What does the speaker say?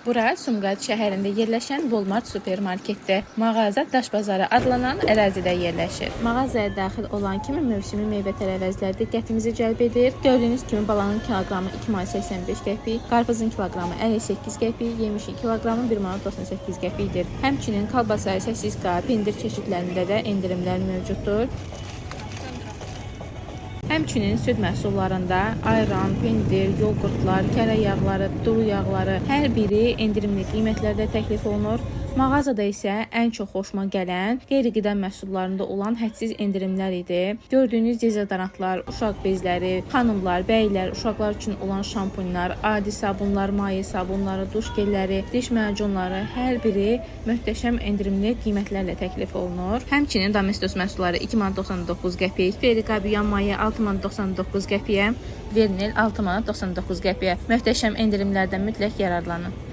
Bura Sumqayıt şəhərində yerləşən Walmart supermarketdir. Mağaza Daşbazarı adlanan ərazidə yerləşir. Mağazaya daxil olan kimi mövsümi meyvə-tərəvəzlər diqqətimizi cəlb edir. Gördüyünüz kimi balanın kiloqramı 2 manat 85 qəpik, qarpızın kiloqramı 58 qəpik, yemişin kiloqramı 1 manat 98 qəpikdir. Həmçinin kolbasa, sosiska, pendir çeşidlərində də endirimlər mövcuddur. Həmçinin süd məhsullarında ayran, pendir, yoğurtlar, kərə yağları, duru yağları hər biri endirimli qiymətlərdə təklif olunur. Mağazada isə ən çox xoşuma gələn qeyri-qida məhsullarında olan hədsiz endirimlər idi. Gördüyünüz dezodorantlar, uşaq bezləri, xanımlar, bəylər, uşaqlar üçün olan şampunlar, adi sabunlar, maye sabunları, duş gelləri, diş macunları hər biri möhtəşəm endirimli qiymətlərlə təklif olunur. Həmçinin Domestos məhsulları 2 manat 99 qəpik, Feriqabiyan maye 6 manat 99 qəpiyə, Vernel 6 manat 99 qəpiyə. Möhtəşəm endirimlərdən mütləq yararlanın.